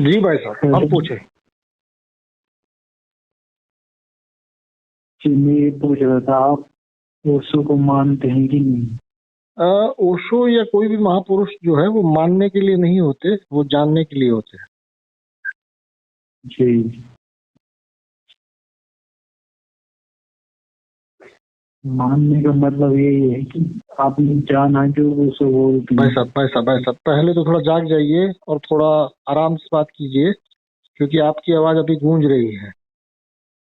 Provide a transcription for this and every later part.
जी भाई साहब, अब पूछे। कि मैं ये पूछ रहा था, आप ओशो को मानते हैं कि नहीं? ओशो या कोई भी महापुरुष जो है वो मानने के लिए नहीं होते, वो जानने के लिए होते हैं। जी, मानने का मतलब यही है कि आपने जाना जो ओशो बोलती भाई हैं। साहब भाई साहब भाई साहब, पहले तो थोड़ा जाग जाइए और थोड़ा आराम से बात कीजिए, क्योंकि आपकी आवाज अभी गूंज रही है।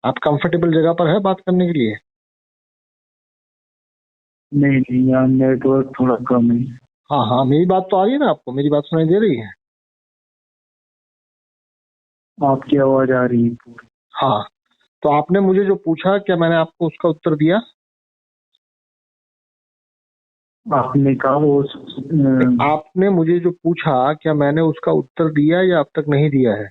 आप कंफर्टेबल जगह पर है बात करने के लिए? नहीं नहीं, यहाँ नेटवर्क थोड़ा कम है। हाँ हाँ, मेरी बात तो आ रही है ना आपको? मेरी बात सुनाई दे रही है? आपकी आवाज आ रही है पूरी। हाँ, तो आपने मुझे जो पूछा, क्या मैंने आपको उसका उत्तर दिया? आपने कहा आपने मुझे जो पूछा, क्या मैंने उसका उत्तर दिया या अब तक नहीं दिया है?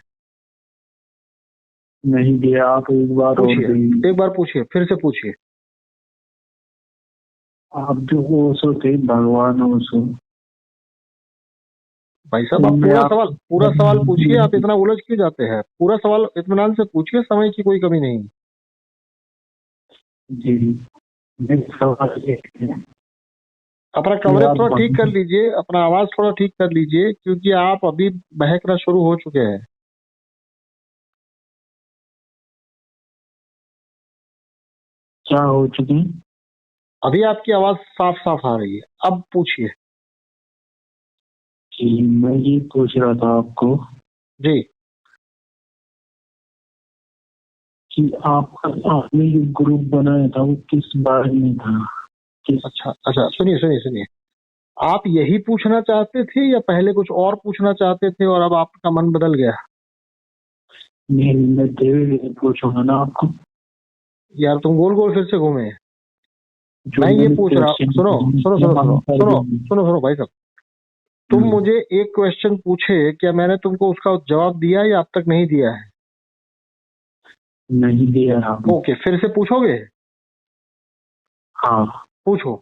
नहीं दिया। आप एक बार और पूछिए, देंगे। एक बार पूछिए, फिर से पूछिए। आप जो ओशो थे, भगवान ओशो, भाई साहब, आप उनमें आप पूरा सवाल पूछिए। आप इतना उलझ क्यों जाते हैं? पूरा सवाल इत्मीनान से पूछिए, समय की कोई कमी नहीं। जी, मेरा सवाल ये है अपना कि कवरेज आप थोड़ा ठीक कर लीजिए, अपना आवाज थोड़ा ठीक कर लीजिए, क्योंकि आप अभी बहकना शुरू हो चुके हैं। क्या हो चुके हैं? अभी आपकी आवाज साफ साफ आ रही है, अब पूछिए। कि मैं ये पूछ रहा था आपको जी। कि आपने जो ग्रुप बनाया था वो किस बारे में था? किस? अच्छा अच्छा, सुनिए सुनिए सुनिए। आप यही पूछना चाहते थे या पहले कुछ और पूछना चाहते थे और अब आपका मन बदल गया? नहीं, मैं धीरे धीरे पूछूंगा ना आपको। यार, तुम गोल गोल फिर से घूमे। जो मैं ये मैंने पूछ रहा, क्वेश्चन सुनो सुनो सुनो सुनो सुनो सुनो सुनो भाई साहब, तुम मुझे एक क्वेश्चन पूछे, क्या मैंने तुमको उसका जवाब दिया या अब तक नहीं दिया है? नहीं दिया आपने। ओके, फिर से पूछोगे? हाँ, पूछो।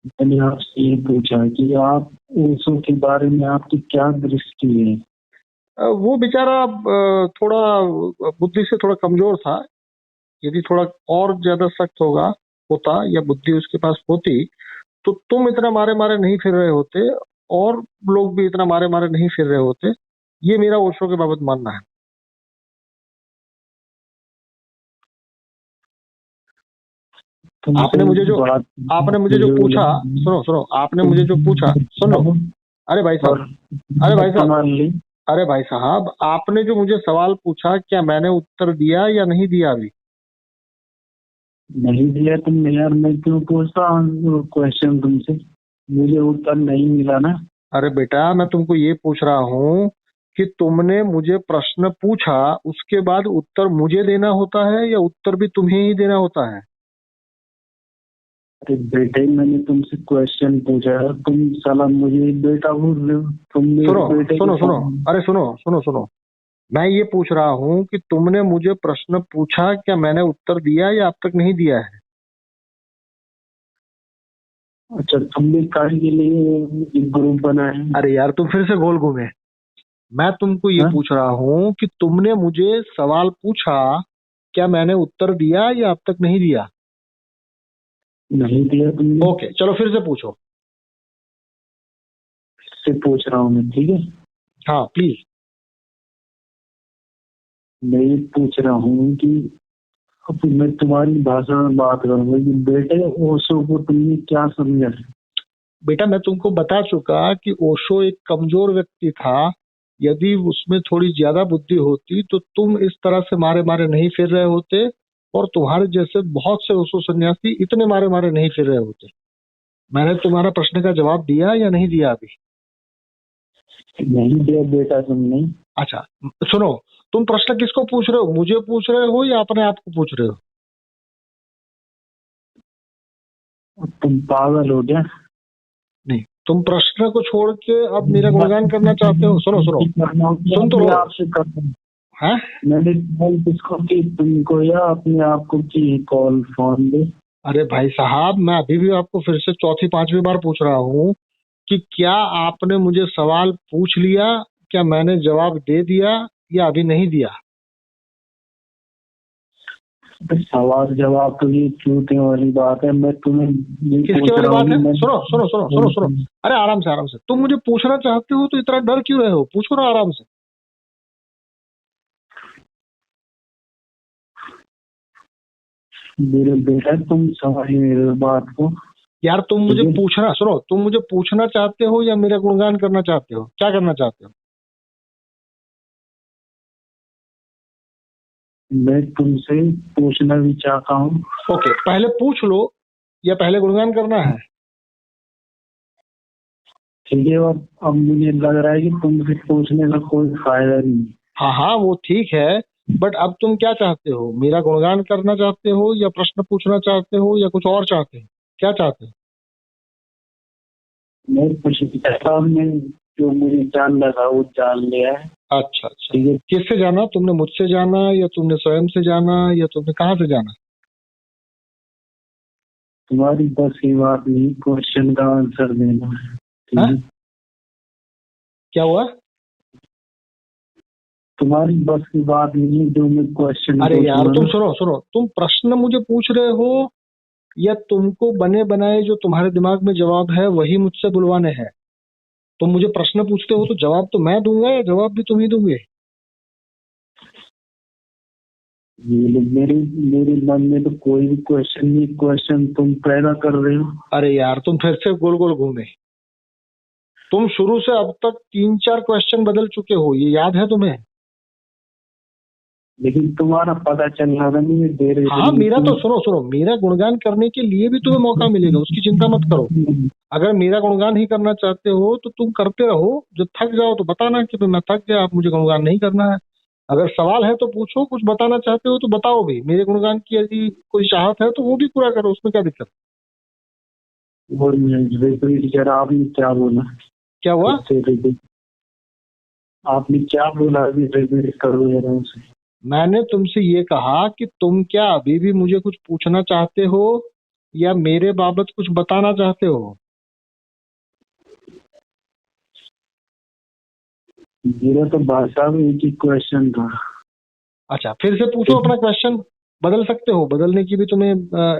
मैंने आपसे ये पूछा कि आप ओशो के बारे में आपकी क्या दृष्टि है? वो बेचारा थोड़ा बुद्धि से थोड़ा कमजोर था। यदि थोड़ा और ज्यादा सख्त होता या बुद्धि उसके पास होती, तो तुम इतना मारे मारे नहीं फिर रहे होते, और लोग भी इतना मारे मारे नहीं फिर रहे होते। ये मेरा ओशो के बाबत मानना है। तुमसे बात आपने मुझे जो पूछा, सुनो सुनो, आपने मुझे जो पूछा, सुन लो। अरे भाई साहब, और अरे भाई साहब, मान ली। अरे भाई साहब, आपने जो मुझे सवाल पूछा, क्या मैंने उत्तर दिया या नहीं दिया अभी? नहीं दिया तुमने यार, मैं क्यों पूछता हूँ क्वेश्चन तुमसे? मुझे उत्तर नहीं मिला ना। अरे बेटा, मैं तुमको ये पूछ रहा हूँ कि तुमने मुझे प्रश्न पूछा, उसके बाद उत्तर मुझे देना होता है या उत्तर भी तुम्हें ही देना होता है? अरे बेटे, मैंने तुमसे क्वेश्चन पूछा, तुम साला मुझे बेटा बोल रहे हो। तुम मेरे सुनो बेटे सुनो को। सुनो, अरे सुनो सुनो सुनो, मैं ये पूछ रहा हूँ कि तुमने मुझे प्रश्न पूछा, क्या मैंने उत्तर दिया या अब तक नहीं दिया है? अच्छा, तुमने कार्य के लिए एक ग्रुप बनाया है? अरे यार, तुम फिर से गोल घूमे। मैं तुमको ये हाँ? पूछ रहा हूँ कि तुमने मुझे सवाल पूछा, क्या मैंने उत्तर दिया या अब तक नहीं दिया? नहीं दिया तुमने। ओके, चलो फिर से पूछो। से पूछ रहा हूँ मैं, ठीक है? हाँ प्लीज। मैं ये पूछ रहा हूँ कि अब मैं तुम्हारी भाषा में बात करूंगा कि बेटे ओशो को तुमने क्या समझा? बेटा, मैं तुमको बता चुका कि ओशो एक कमजोर व्यक्ति था। यदि उसमें थोड़ी ज्यादा बुद्धि होती तो तुम इस तरह से मारे मारे नहीं फिर रहे होते, और तुम्हारे जैसे बहुत से ओशो सन्यासी इतने मारे मारे नहीं फिर रहे होते। मैंने तुम्हारा प्रश्न का जवाब दिया या नहीं दिया अभी? नहीं दिया बेटा तुमने। अच्छा, सुनो, तुम प्रश्न किसको पूछ रहे हो? मुझे पूछ रहे हो या अपने आप को पूछ रहे हो? तुम पागल हो क्या? नहीं, तुम प्रश्न को छोड़ के अब मेरा गुणगान करना चाहते हो? सुनो सुनो, सुन तो लो। आपसे करना है? मैंने कॉल किसको की, तुमको या अपने आप को की कॉल फोन पे? अरे भाई साहब, मैं अभी भी आपको फिर से चौथी पांचवी बार पूछ रहा हूँ कि क्या आपने मुझे सवाल पूछ लिया, क्या मैंने जवाब दे दिया या अभी नहीं दिया? सवाल जवाब तो ये झूठे वाली बात है। मैं तुम्हें ये किसके पूछ वाली रहा हूँ बात कि है? मैं सुनो सुनो सुनो सुनो सुनो, अरे आराम से आराम से। तुम मुझे पूछना चाहते हो तो इतना डर क्यों रहे हो? पूछो ना आराम से। मेरे बेटा तुम समझिए मेरी बात को। यार तुम मुझे ठीक है, पूछना, सुनो, तुम मुझे पूछना चाहते हो या मेरा गुणगान करना चाहते हो? क्या करना चाहते हो? मैं तुमसे पूछना भी चाहता हूँ। ओके, पहले पूछ लो या पहले गुणगान करना है? ठीक है, अब मुझे लग रहा है कि तुमसे पूछने का कोई फायदा नहीं है। हाँ हाँ, वो ठीक है, बट अब तुम क्या चाहते हो? मेरा गुणगान करना चाहते हो या प्रश्न पूछना चाहते हो या कुछ और चाहते हो? क्या चाहते हो? मैं कुछ भी चाहता हूँ, मैं जो मुझे जानना था वो जान लिया है। अच्छा अच्छा, ठीक है, किससे जाना? तुमने मुझसे जाना या तुमने स्वयं से जाना या तुमने कहाँ से जाना? तुम्हारी बस की बात नहीं, क्वेश्चन का आंसर देना है। ठीक हाँ? है, क्या हुआ? तुम्हारी बस की बात नहीं है जो मैं क्वेश्चन अरे यार पूछूंगा तुम ना। सुनो सुनो, तुम प्रश्न मुझे पूछ रहे हो या तुमको बने बनाए जो तुम्हारे दिमाग में जवाब है वही मुझसे बुलवाने हैं? तुम मुझे प्रश्न पूछते हो तो जवाब तो मैं दूंगा या जवाब भी तुम ही दोगे? मेरे मेरे मन में तो कोई भी क्वेश्चन नहीं, क्वेश्चन तुम पैदा कर रहे हो। अरे यार तुम फिर से गोल गोल घूमे। तुम शुरू से अब तक 3-4 क्वेश्चन बदल चुके हो, ये याद है तुम्हें? लेकिन तुम्हारा पता चल रहा था नहीं, दे रहे हाँ, मेरा तो तुम। सुनो सुनो, मेरा गुणगान करने के लिए भी तुम्हें मौका मिलेगा, उसकी चिंता मत करो। अगर मेरा गुणगान ही करना चाहते हो तो तुम करते रहो, जब थक जाओ तो बताना कि भाई मैं थक गया, आप मुझे गुणगान नहीं करना है। अगर सवाल है तो पूछो, कुछ बताना चाहते हो तो बताओ भी। मेरे गुणगान की यदि कोई चाहत है तो वो भी पूरा करो, उसमें क्या दिक्कत? और रिपीट जरा, आपने क्या बोला? क्या हुआ? फिर से रिपीट, आपने क्या बोला अभी? रिपीट करो जरा उसे। मैंने तुमसे ये कहा कि तुम क्या अभी भी मुझे कुछ पूछना चाहते हो या मेरे बाबत कुछ बताना चाहते हो? मेरा तो भाषा में एक ही क्वेश्चन था। अच्छा, फिर से पूछो अपना क्वेश्चन। बदल सकते हो, बदलने की भी तुम्हें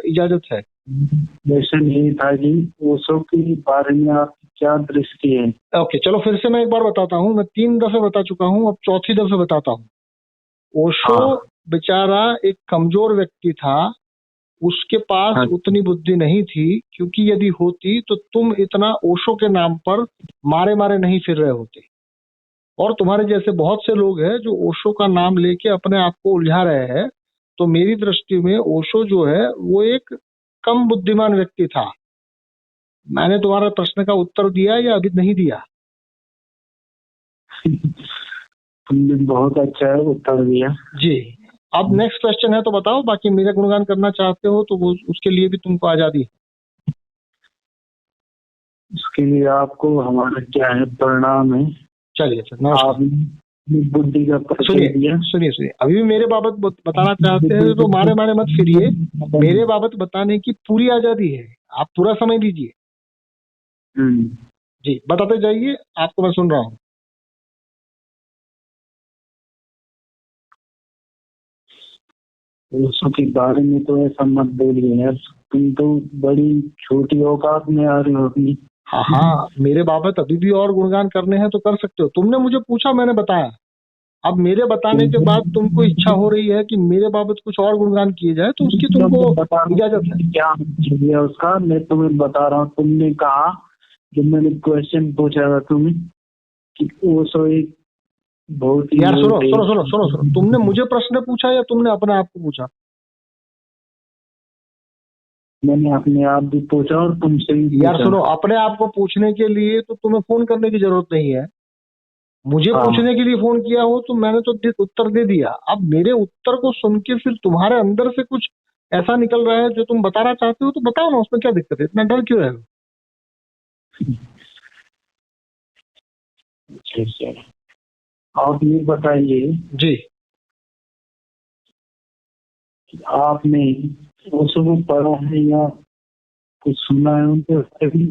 इजाजत है। क्वेश्चन ये था कि ओशो के बारे में आपकी क्या दृष्टि है? ओके चलो, फिर से मैं एक बार बताता हूँ। मैं 3 दफे बता चुका हूँ, अब चौथी दफे बताता हूँ। ओशो हाँ बेचारा एक कमजोर व्यक्ति था। उसके पास हाँ। उतनी बुद्धि नहीं थी, क्योंकि यदि होती तो तुम इतना ओशो के नाम पर मारे मारे नहीं फिर रहे होते। और तुम्हारे जैसे बहुत से लोग हैं जो ओशो का नाम लेके अपने आप को उलझा रहे हैं। तो मेरी दृष्टि में ओशो जो है वो एक कम बुद्धिमान व्यक्ति था। मैंने तुम्हारे प्रश्न का उत्तर दिया या अभी नहीं दिया? तुमने बहुत अच्छा उत्तर दिया। जी। अब नेक्स्ट क्वेश्चन है तो बताओ, बाकी मेरा गुणगान करना चाहते हो तो वो उसके लिए भी तुमको आजादी है। उसके लिए आपको हमारा क्या है, प्रणाम है। चलिए सर, नमस्कार। आपने अपनी बुद्धि का परिचय सुनिए दिया। सुनिए सुनिए, अभी भी मेरे बाबत बताना चाहते हैं तो मारे मारे मत फिरिए। मेरे बाबत बताने की पूरी आजादी है, आप पूरा समय दीजिए। हम्म। जी, बताते जाइए, आपको मैं सुन रहा हूँ। ओशो के बारे में तो ऐसा मत बोलिए यार, तुम तो बड़ी छोटी औकात में आ रही हो अपनी। हाँ हाँ, मेरे बाबत अभी भी और गुणगान करने हैं तो कर सकते हो। तुमने मुझे पूछा, मैंने बताया। अब मेरे बताने के बाद तुमको इच्छा हो रही है कि मेरे बाबत कुछ और गुणगान किए जाए, तो उसकी तुमको बता रहा इजाजत है। हूँ क्या चाहिए उसका, मैं तुम्हें बता रहा हूँ। तुमने कहा, जब मैंने क्वेश्चन पूछा था तुम्हें कि ओशो एक बहुत ही यार सुनो मोटे। सुनो सुनो सुनो सुनो, तुमने मुझे प्रश्न पूछा या तुमने अपने आप को पूछा? मैंने अपने आप भी पूछा और तुमसे भी यार पूछा। सुनो, अपने आप को पूछने के लिए तो तुम्हें फोन करने की जरूरत नहीं है। मुझे हाँ, पूछने के लिए फोन किया हो तो मैंने तो उत्तर दे दिया। अब मेरे उत्तर को सुन के फिर तुम्हारे अंदर से कुछ ऐसा निकल रहा है जो तुम बताना चाहते हो तो बताओ ना, उसमें क्या दिक्कत है? इतना डर क्यों है? ठीक है। आप ये बताइए जी। कि आपने ओशो को पढ़ा है या कुछ सुना है उनके बारे में?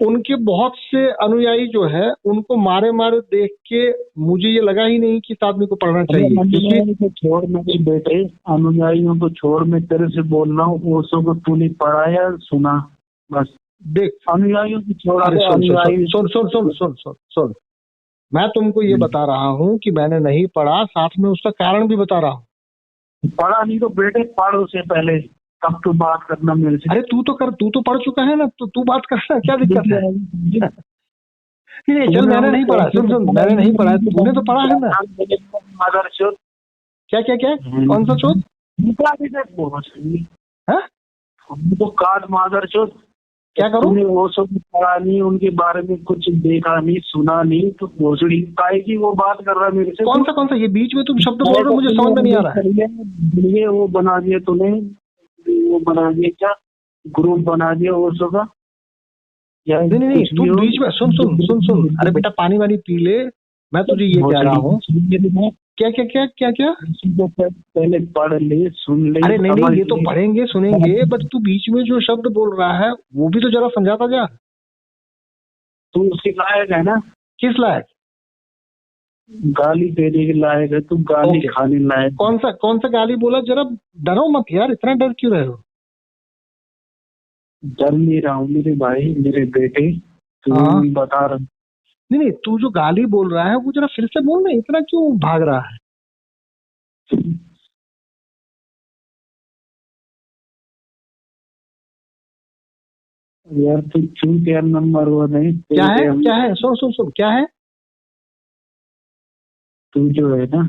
उनके बहुत से अनुयायी जो है उनको मारे मारे देख के मुझे ये लगा ही नहीं कि इस आदमी को पढ़ना चाहिए, क्योंकि अनुयायी को छोड़, मेरे बेटे अनुयायियों को छोड़, मैं तेरे से बोल रहा हूँ ओशो को तूने पढ़ा या सुना? बस देख, अनुयायियों की छोड़। अरे सुन सुन अनुयायी सुन सुन सुन सुन सुन सुन, मैं तुमको ये बता रहा हूँ कि मैंने नहीं पढ़ा, साथ में उसका कारण भी बता रहा हूँ। पढ़ा नहीं तो बेटे पढ़ उसे पहले, तब तू बात करना मेरे से। अरे तू तो पढ़ चुका है ना, तो तू बात करना, क्या दिक्कत है? नहीं चल, मैंने नहीं पढ़ा, सुन सुन, मैंने नहीं पढ़ा, तूने तो पढ़ा है ना। मदरचोद क्या क्या क्या, कौन सा चोद? हाँ? तो काट मदरचोद। क्या करूं? तूने वो सब पढ़ा नहीं, उनके बारे में कुछ देखा नहीं, सुना नहीं, तो भोसड़ी काय की वो बात कर रहा है मेरे से। कौन सा ये बीच में तुम शब्द बोल रहे हो, मुझे समझ में नहीं आ रहा है। ये वो बना दिया तूने, वो बना दिया क्या, ग्रुप बना दिया वो सब का? नहीं तू बीच में सुन सुन सुन सुन, अरे बेटा पानी वानी पी ले, मैं तुझे ये कह रहा हूँ। क्या क्या क्या क्या क्या? पहले पढ़ ले, सुन ले। अरे नहीं ये तो पढ़ेंगे सुनेंगे, बट तू बीच में जो शब्द बोल रहा है वो भी तो जरा समझाता जा। तू उसके लायक है ना? किस लायक? गाली देने के लायक है तू, गाली खाने लायक। कौन सा गाली बोला? जरा डरो मत यार, इतना डर क्यों रहे हो? डर नहीं रहा हूँ मेरे भाई, मेरे बेटे, तू बता रहा। नहीं तू जो गाली बोल रहा है वो जरा फिर से बोल ना, इतना क्यों भाग रहा है? यार तू चूत यार, नंबर वन है। क्या है सुन सुन सुन, क्या है? तू जो है ना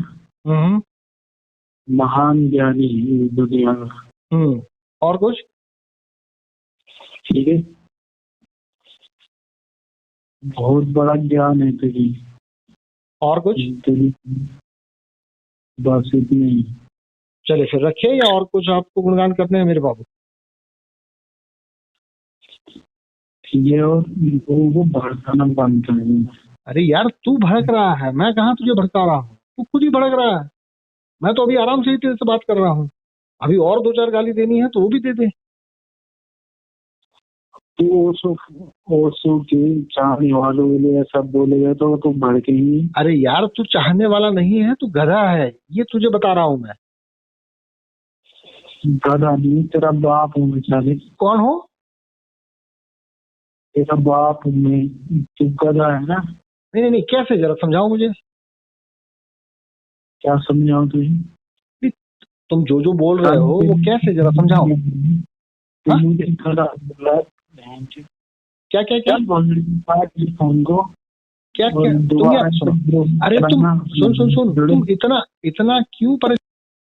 महान ज्ञानी है दुनिया का। और कुछ? ठीक है, बहुत बड़ा ज्ञान है तुझे। और कुछ? बस इतनी ही। चले फिर रखे, या और कुछ आपको गुणगान करने हैं मेरे बाबू? ये और वो भड़काना बंद कर। अरे यार तू भड़क रहा है, मैं कहाँ तुझे भड़का रहा हूँ, तू खुद ही भड़क रहा है। मैं तो अभी आराम से ही तेरे से बात कर रहा हूँ, अभी और 2-4 गाली देनी है तो वो भी दे दे। तू ओशो के चाहने वालों के लिए ऐसा बोलेगा तो तू भड़केंगी। अरे यार तू चाहने वाला नहीं है, तू गधा है, ये तुझे बता रहा हूँ मैं। गधा नहीं, तेरा बाप हूँ बेचारे। कौन हो? तेरा बाप हूँ मैं, तू गधा है ना? नहीं कैसे, जरा समझाओ मुझे। क्या समझाऊं तुझे? तुम जो बोल रहे हो वो कैसे, जरा समझाओ। क्या क्या क्या फोन को क्या क्या तुम, अरे तुम सुन सुन सुन, तुम इतना क्यों